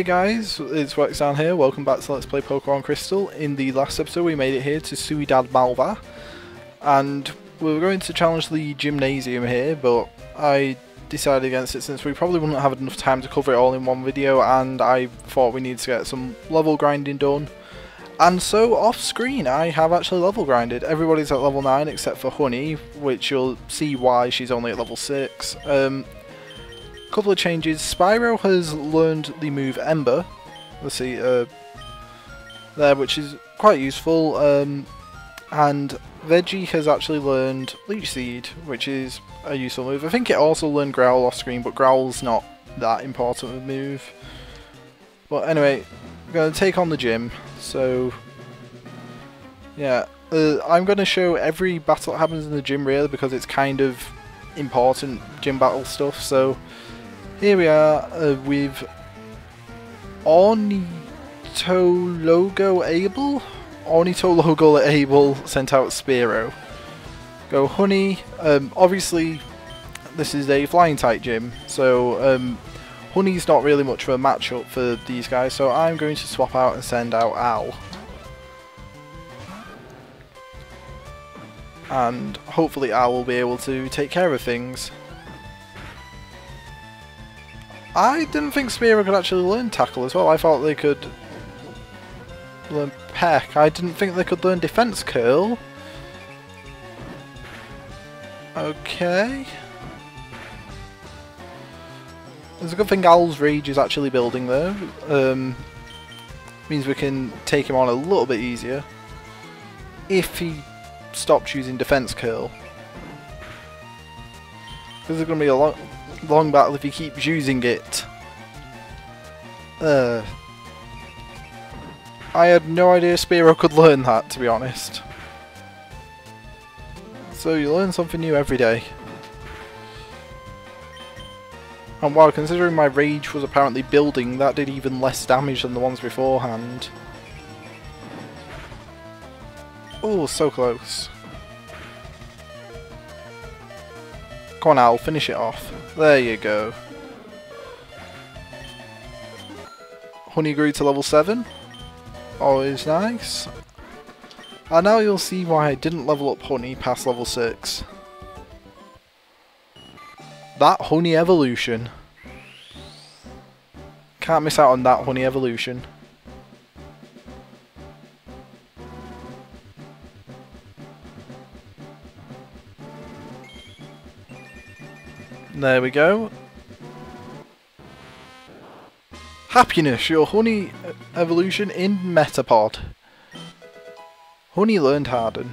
Hey guys, it's Wexdarn here, welcome back to Let's Play Pokémon Crystal. In the last episode we made it here to Ciudad Malva, and we were going to challenge the gymnasium here, but I decided against it since we probably wouldn't have enough time to cover it all in one video, and I thought we needed to get some level grinding done. And so, off screen, I have actually level grinded. Everybody's at level 9 except for Honey, which you'll see why she's only at level 6. Couple of changes. Spyro has learned the move Ember. Let's see, there, which is quite useful. And Veggie has actually learned Leech Seed, which is a useful move. I think it also learned Growl off screen, but Growl's not that important of a move. But anyway, I'm going to take on the gym. So, yeah, I'm going to show every battle that happens in the gym really because it's kind of important gym battle stuff. So, here we are with Ornithologo Able sent out Spearow. Go Honey. Obviously, this is a flying type gym, so Honey's not really much of a matchup for these guys. So I'm going to swap out and send out Owl, and hopefully Owl will be able to take care of things. I didn't think Spearow could actually learn Tackle as well. I thought they could learn Peck. I didn't think they could learn Defense Curl. Okay. There's a good thing Owl's Rage is actually building though. Means we can take him on a little bit easier if he stops using Defense Curl. Because there's going to be a long battle if he keeps using it. I had no idea Spearow could learn that, to be honest. So you learn something new every day. And wow, considering my Rage was apparently building, that did even less damage than the ones beforehand. Oh, so close. Come on, Owl, finish it off. There you go. Honey grew to level 7. Always nice. And now you'll see why I didn't level up Honey past level 6. That Honey evolution. Can't miss out on that Honey evolution. There we go. Happiness, your Honey evolution in Metapod. Honey learned Harden.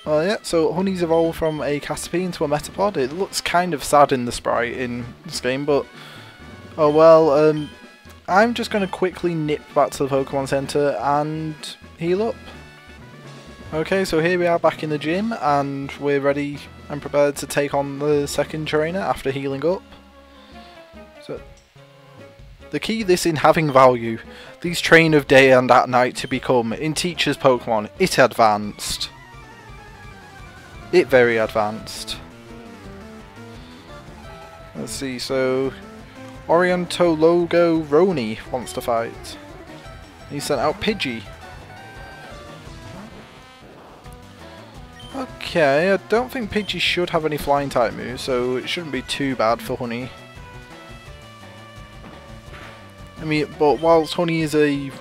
Yeah, so Honey's evolved from a Caterpie into a Metapod. It looks kind of sad in the sprite in this game, but oh well. I'm just going to quickly nip back to the Pokemon Center and heal up. Okay, so here we are back in the gym, and we're ready and prepared to take on the second trainer after healing up. So, the key this in having value, these train of day and at night to become, in Teacher's Pokemon, it advanced. It very advanced. Let's see, so Ornithologo Roni wants to fight. He sent out Pidgey. Okay, I don't think Pidgey should have any flying type moves, so it shouldn't be too bad for Honey. I mean, but whilst Honey is a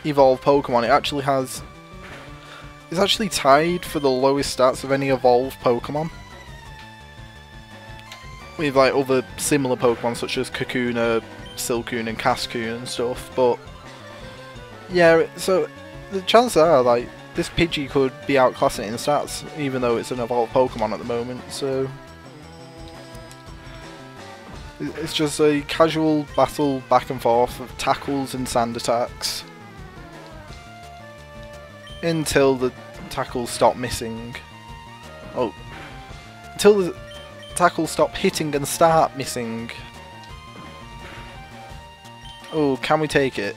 evolved Pokemon, it actually has... It's actually tied for the lowest stats of any evolved Pokemon. With like other similar Pokemon such as Kakuna, Silcoon and Cascoon and stuff, but... Yeah, so the chances are, like, this Pidgey could be outclassing it in stats, even though it's an evolved Pokemon at the moment, so... It's just a casual battle back and forth of tackles and sand attacks. Until the tackles stop missing. Oh. Until the tackles stop hitting and start missing. Oh, can we take it?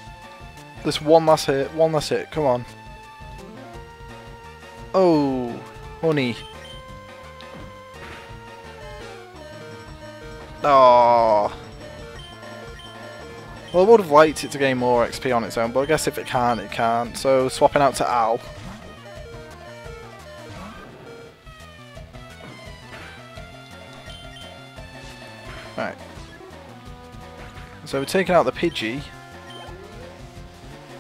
This one last hit, come on. Oh, Honey. Oh. Well, I would have liked it to gain more XP on its own, but I guess if it can't, it can't. So, swapping out to Al. Right. So, we're taking out the Pidgey.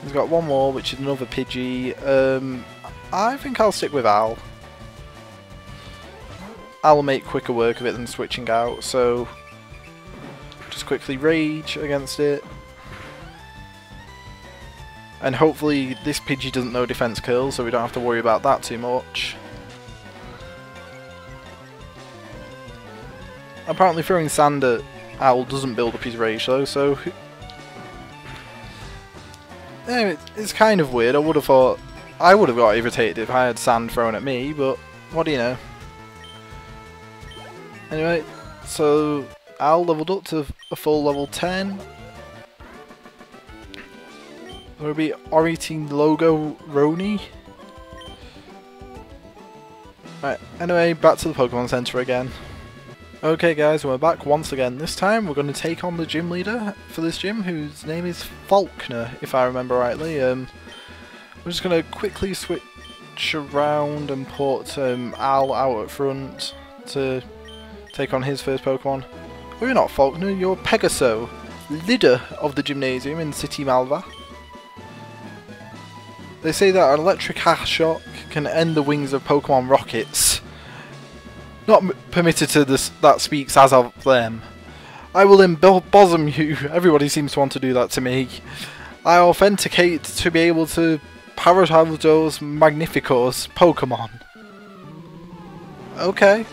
He's got one more, which is another Pidgey. I think I'll stick with Al. I'll make quicker work of it than switching out, so just quickly rage against it. And hopefully this Pidgey doesn't know defense curl, so we don't have to worry about that too much. Apparently throwing sand at Owl doesn't build up his rage though, so yeah, it's kind of weird. I would have got irritated if I had sand thrown at me, but what do you know. Anyway, so Al leveled up to a full level 10. There'll be Ority Logo Roni. Right, anyway, back to the Pokemon Center again. Okay guys, we're back once again. This time we're going to take on the gym leader for this gym, whose name is Faulkner, if I remember rightly. We're just going to quickly switch around and put Al out at front to take on his first Pokemon. Oh, you're not Faulkner, you're Pegaso, leader of the gymnasium in City Malva. They say that an electric shock can end the wings of Pokemon rockets. Not permitted to this that speaks as of them. I will then bosom you. Everybody seems to want to do that to me. I authenticate to be able to Parados Magnificos Pokemon. Okay.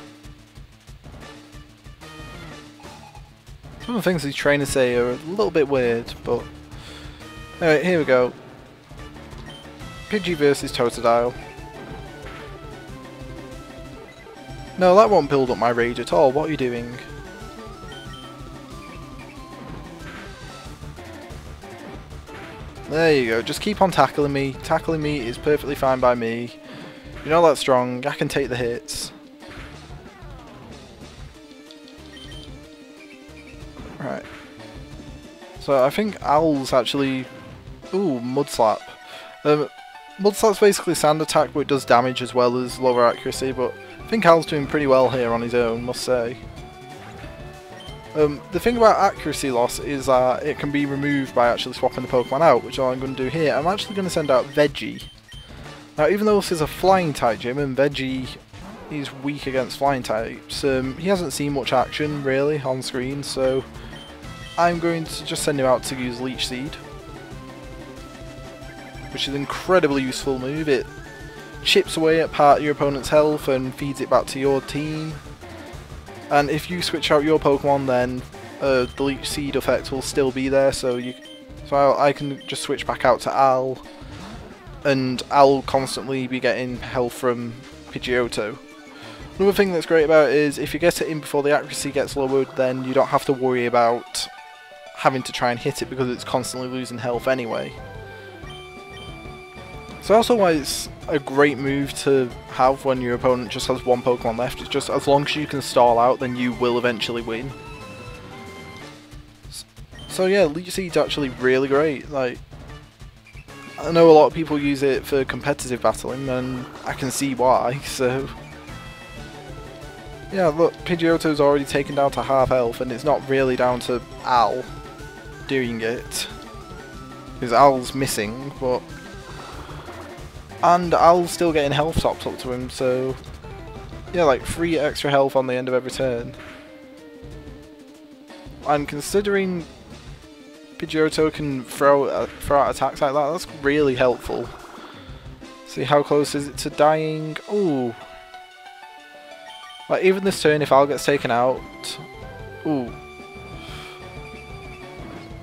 Some of the things these trainers say are a little bit weird, but alright, here we go. Pidgey versus Totodile. No, that won't build up my rage at all. What are you doing? There you go. Just keep on tackling me. Tackling me is perfectly fine by me. You're not that strong. I can take the hits. Right. So I think Owl's actually... Ooh, Mud Slap. Mud Slap's basically sand attack, but it does damage as well as lower accuracy, but I think Al's doing pretty well here on his own, must say. The thing about accuracy loss is that it can be removed by actually swapping the Pokemon out, which is what I'm going to do here. I'm actually going to send out Veggie. Now, even though this is a flying type gym and Veggie is weak against flying types, he hasn't seen much action really on screen, so I'm going to just send him out to use Leech Seed, which is an incredibly useful move. It chips away at part of your opponent's health and feeds it back to your team. And if you switch out your Pokemon, then the Leech Seed effect will still be there, so I can just switch back out to Al, and Al will constantly be getting health from Pidgeotto. Another thing that's great about it is if you get it in before the accuracy gets lowered, then you don't have to worry about having to try and hit it because it's constantly losing health anyway. So also why it's a great move to have when your opponent just has one Pokemon left. It's just as long as you can stall out, then you will eventually win. So yeah, Leech Seed's actually really great. Like, I know a lot of people use it for competitive battling, and I can see why, so... Yeah, look, Pidgeotto's already taken down to half health, and it's not really down to Al doing it. Because Al's missing, but... And Al's still getting health topped up to him, so... Yeah, like 3 extra health on the end of every turn. And considering Pidgeotto can throw out attacks like that, that's really helpful. See, how close is it to dying? Ooh. Like, even this turn, if Al gets taken out... Ooh.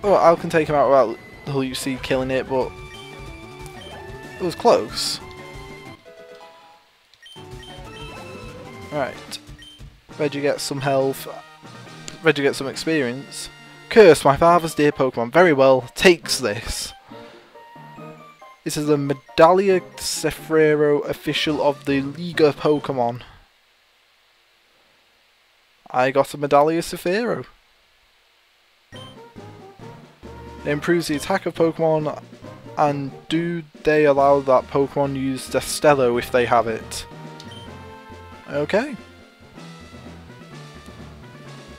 Oh, Al can take him out without the Leech Seed killing it, but... It was close. Right. Reggie gets some health. Reggie gets some experience. Curse, my father's dear Pokemon. Very well, takes this. This is a Medallia Cefrero official of the Liga Pokemon. I got a Medallia Cefrero. It improves the attack of Pokemon, and do they allow that Pokemon use Destello if they have it? Okay.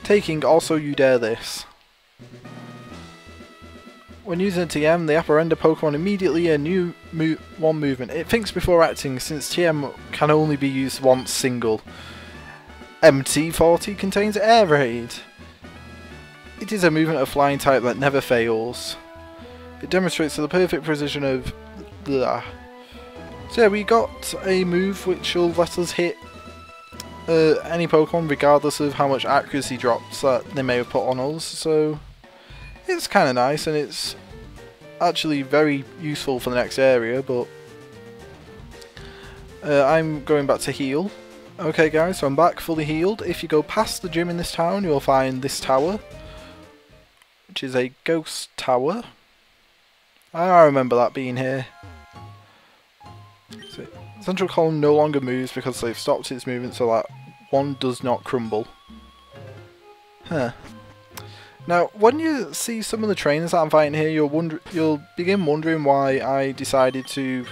Taking also you dare this. When using a TM, the upper end of Pokemon immediately a new one movement. It thinks before acting since TM can only be used once single. MT40 contains Air Raid. It is a movement of flying type that never fails. It demonstrates the perfect precision of the. So yeah, we got a move which will let us hit any Pokemon regardless of how much accuracy drops that they may have put on us. So it's kind of nice, and it's actually very useful for the next area, but I'm going back to heal. Okay guys, so I'm back fully healed. If you go past the gym in this town, you'll find this tower, which is a ghost tower. I remember that being here. So, central column no longer moves because they've stopped its movement so that one does not crumble. Huh. Now, when you see some of the trainers that I'm fighting here, you'll begin wondering why I decided to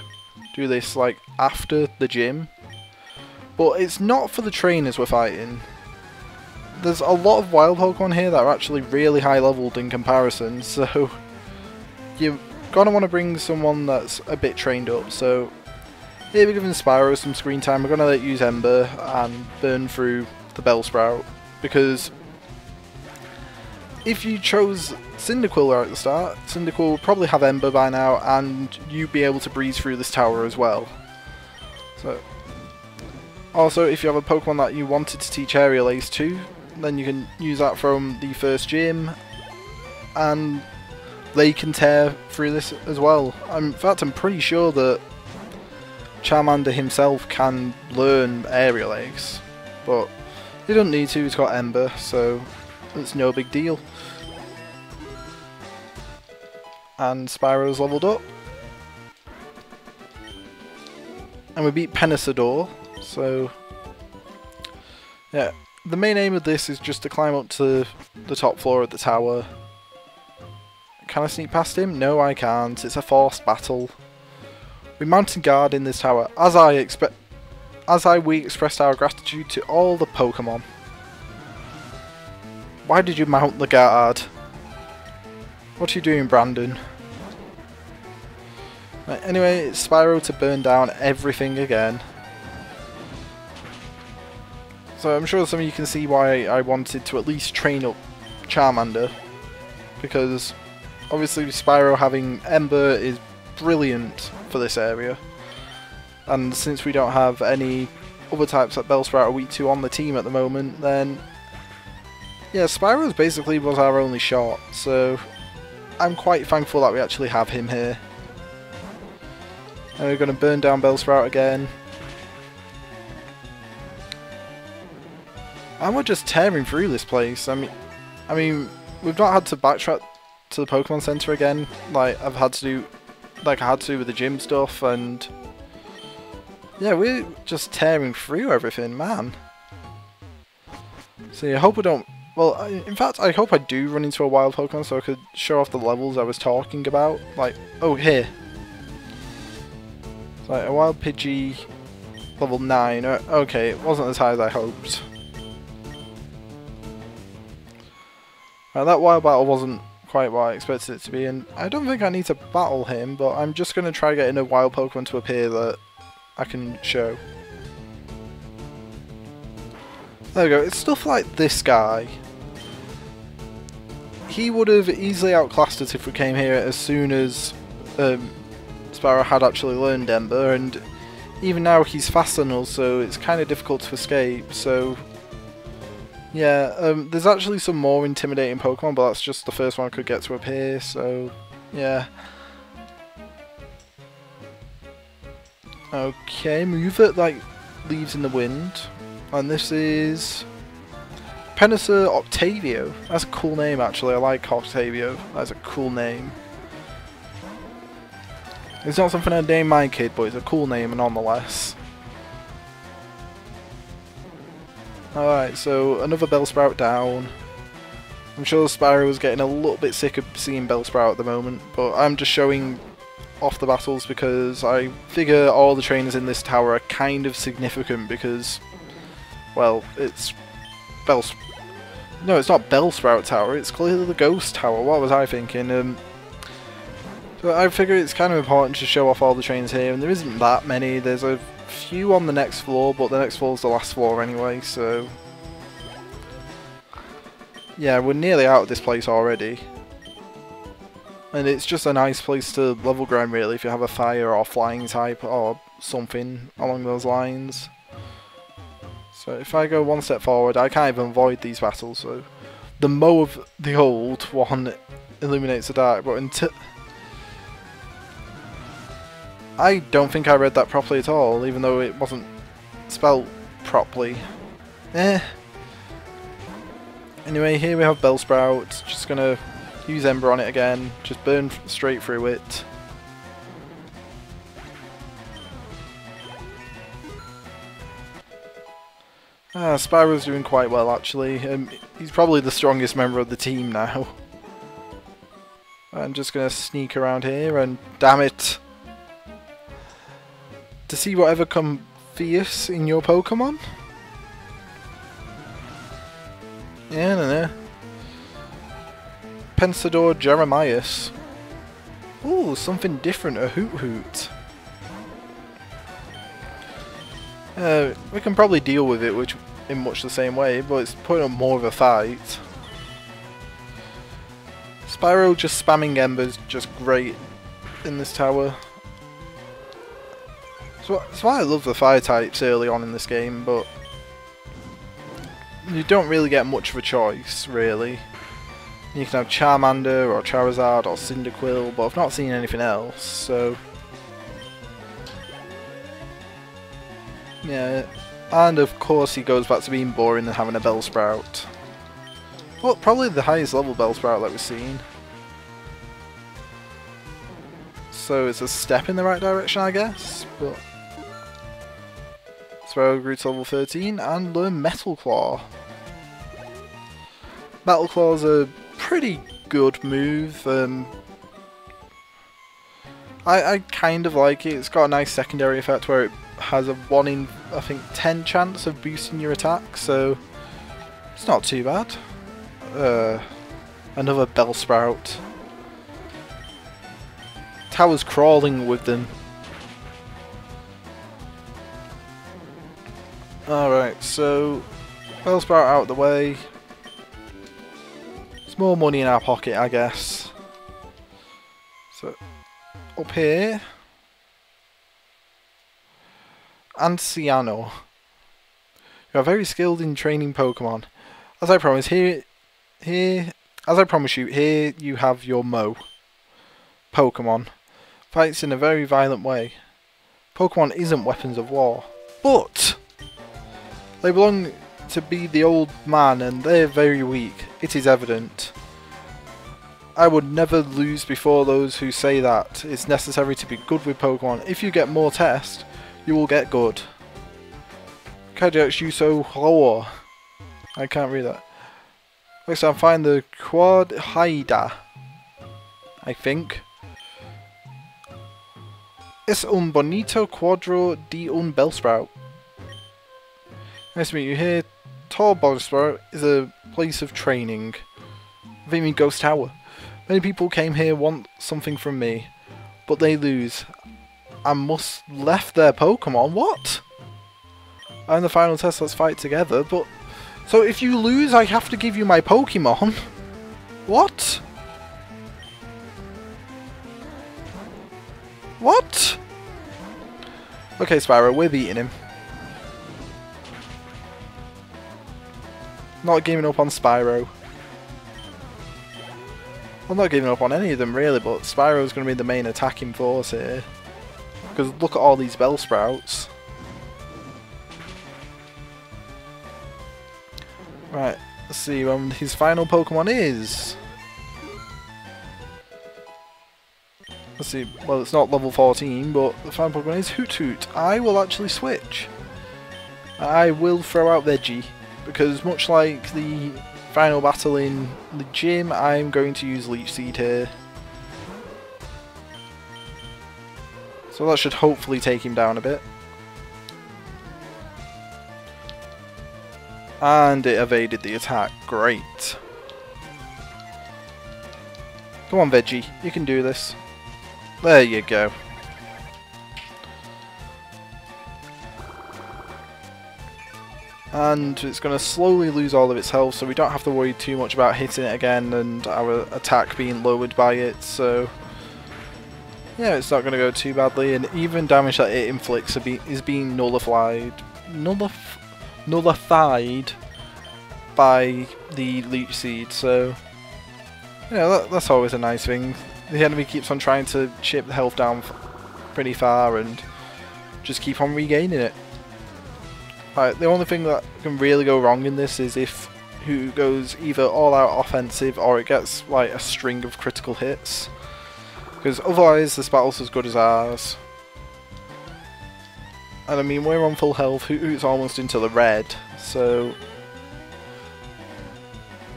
do this like after the gym. But it's not for the trainers we're fighting. There's a lot of wild Pokemon here that are actually really high leveled in comparison, so you're gonna want to bring someone that's a bit trained up. So here we're giving Spyro some screen time. We're gonna let use Ember and burn through the Bellsprout, because if you chose Cyndaquil at the start, Cyndaquil will probably have Ember by now, and you'd be able to breeze through this tower as well. So, also, if you have a Pokemon that you wanted to teach Aerial Ace to, then you can use that from the first gym, and they can tear through this as well. In fact, I'm pretty sure that Charmander himself can learn Aerial Ace, but he doesn't need to, he's got Ember, so it's no big deal. And Spyro's leveled up. And we beat Penisador, so yeah. The main aim of this is just to climb up to the top floor of the tower. Can I sneak past him? No, I can't. It's a forced battle. We mounted guard in this tower, we expressed our gratitude to all the Pokemon. Why did you mount the guard? What are you doing, Brandon? Right, anyway, it's Spyro to burn down everything again. So I'm sure some of you can see why I wanted to at least train up Charmander, because obviously Spyro having Ember is brilliant for this area, and since we don't have any other types that Bellsprout are weak to on the team at the moment, then yeah, Spyro's basically was our only shot, so I'm quite thankful that we actually have him here. And we're going to burn down Bellsprout again. And we're just tearing through this place. I mean, we've not had to backtrack to the Pokemon Center again, like I had to do with the gym stuff, and yeah, we're just tearing through everything, man. So yeah, I hope we don't. Well, in fact, I hope I do run into a wild Pokemon so I could show off the levels I was talking about. Like, oh, here. It's like a wild Pidgey, level 9. Okay, it wasn't as high as I hoped. Right, that wild battle wasn't quite what I expected it to be, and I don't think I need to battle him, but I'm just going to try getting a wild Pokemon to appear that I can show. There we go, it's stuff like this guy. He would have easily outclassed us if we came here as soon as Spyro had actually learned Ember, and even now he's faster than us, so it's kind of difficult to escape. So yeah, there's actually some more intimidating Pokemon, but that's just the first one I could get to appear, so yeah. Okay, move it like leaves in the wind. And this is Penisa Octavio. That's a cool name, actually. I like Octavio. That's a cool name. It's not something I'd name my kid, but it's a cool name nonetheless. Alright, so another Bellsprout down. I'm sure Spyro is getting a little bit sick of seeing Bellsprout at the moment, but I'm just showing off the battles because I figure all the trainers in this tower are kind of significant because, well, it's No, it's not Bellsprout Tower, it's clearly the Ghost Tower. What was I thinking? So I figure it's kind of important to show off all the trains here, and there isn't that many. There's a few on the next floor, but the next floor is the last floor anyway, so... yeah, we're nearly out of this place already. And it's just a nice place to level grind really if you have a fire or flying type or something along those lines. So if I go one step forward, I can't even avoid these battles, so... the Mow of the Old one illuminates the dark, but until... I don't think I read that properly at all, even though it wasn't spelled properly. Anyway, here we have Bellsprout, just gonna use Ember on it again, just burn straight through it. Spyro's doing quite well actually. He's probably the strongest member of the team now. I'm just gonna sneak around here and damn it! To see whatever come fierce in your Pokemon? Yeah, no. Pensador Jeremias. Ooh, something different, a Hoot Hoot. We can probably deal with it in much the same way, but it's putting up more of a fight. Spyro just spamming Ember's just great in this tower. So that's why I love the fire types early on in this game, but you don't really get much of a choice, really. You can have Charmander or Charizard or Cyndaquil, but I've not seen anything else, so... yeah, and of course he goes back to being boring and having a Bellsprout. Well, probably the highest level Bellsprout that we've seen. So it's a step in the right direction, I guess, but... Spyro grew to level 13 and learn Metal Claw. Metal Claw's a pretty good move. I kind of like it. It's got a nice secondary effect where it has a 1 in, I think, 10 chance of boosting your attack, so it's not too bad. Another Bellsprout. Tower's crawling with them. Alright, so Bellsprout out of the way. There's more money in our pocket, I guess. So, up here. Anciano. You are very skilled in training Pokemon. As I promised, here you have your Mow. Pokemon. Fights in a very violent way. Pokemon isn't weapons of war, but they belong to be the old man and they're very weak. It is evident. I would never lose before those who say that it's necessary to be good with Pokemon. If you get more tests, you will get good. Kajax Yuso Hloa. I can't read that. Next time find the Quad Haida. I think. Es un bonito cuadro de un Bellsprout. Nice to meet you here. Tall Bellsprout is a place of training. I think you mean Ghost Tower. Many people came here want something from me, but they lose. I must left their Pokemon. What? I'm the final test. Let's fight together. But so if you lose, I have to give you my Pokemon. What? What? Okay, Spyro, we're beating him. Not giving up on Spyro. I'm not giving up on any of them really, but Spyro's going to be the main attacking force here. Because look at all these Bellsprouts. Right, let's see when his final Pokemon is. Let's see, well it's not level 14, but the final Pokemon is Hoot Hoot. I will actually switch. I will throw out Veggie, because much like the final battle in the gym, I'm going to use Leech Seed here. So that should hopefully take him down a bit. And it evaded the attack. Great. Come on, Veggie. You can do this. There you go. And it's going to slowly lose all of its health, so we don't have to worry too much about hitting it again and our attack being lowered by it, so yeah, it's not going to go too badly, and even damage that it inflicts is being nullified by the Leech Seed, so yeah, that's always a nice thing. The enemy keeps on trying to chip the health down pretty far and just keep on regaining it. Right, the only thing that can really go wrong in this is if who goes either all out offensive or it gets like a string of critical hits, because otherwise this battle's as good as ours. And I mean, we're on full health, Hoot's almost into the red, so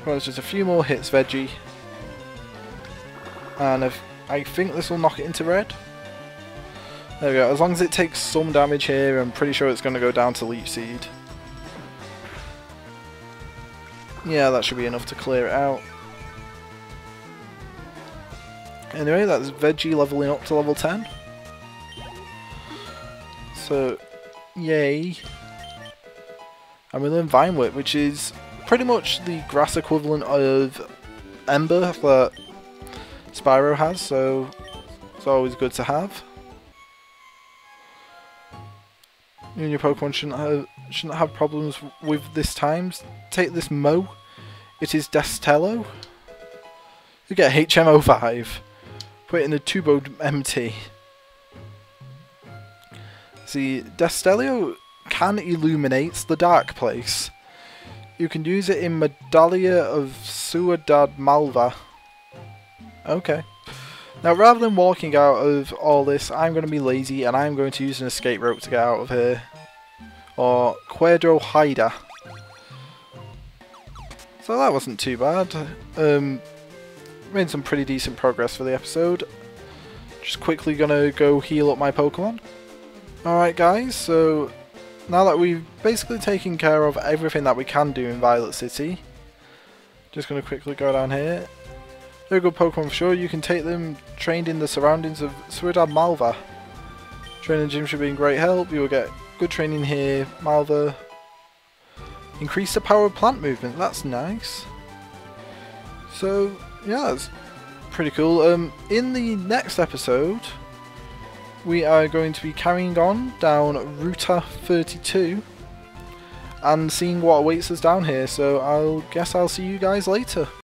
well, it's just a few more hits, Veggie, and I think this will knock it into red. There we go, as long as it takes some damage here, I'm pretty sure it's going to go down to Leech Seed. Yeah, that should be enough to clear it out. Anyway, that's Veggie leveling up to level 10. So, yay. And we learn Vine Whip, which is pretty much the grass equivalent of Ember that Spyro has, so it's always good to have. You and your Pokemon shouldn't have problems with this times. Take this Mo. It is Destello. You get HM05. Put it in a Tubo MT. See, Destello can illuminate the dark place. You can use it in Medallia of Ciudad Malva. Okay. Now, rather than walking out of all this, I'm going to be lazy and I'm going to use an escape rope to get out of here. Or Quedro Haida. So that wasn't too bad. Made some pretty decent progress for the episode. Just quickly going to go heal up my Pokemon. Alright guys, so now that we've basically taken care of everything that we can do in Violet City, just going to quickly go down here. They're a good Pokemon for sure. You can take them trained in the surroundings of Ciudad Malva. Training gym should be in great help. You will get good training here. Malva. Increase the power of plant movement. That's nice. So, yeah, that's pretty cool. In the next episode, we are going to be carrying on down Ruta 32 and seeing what awaits us down here. So, I guess I'll see you guys later.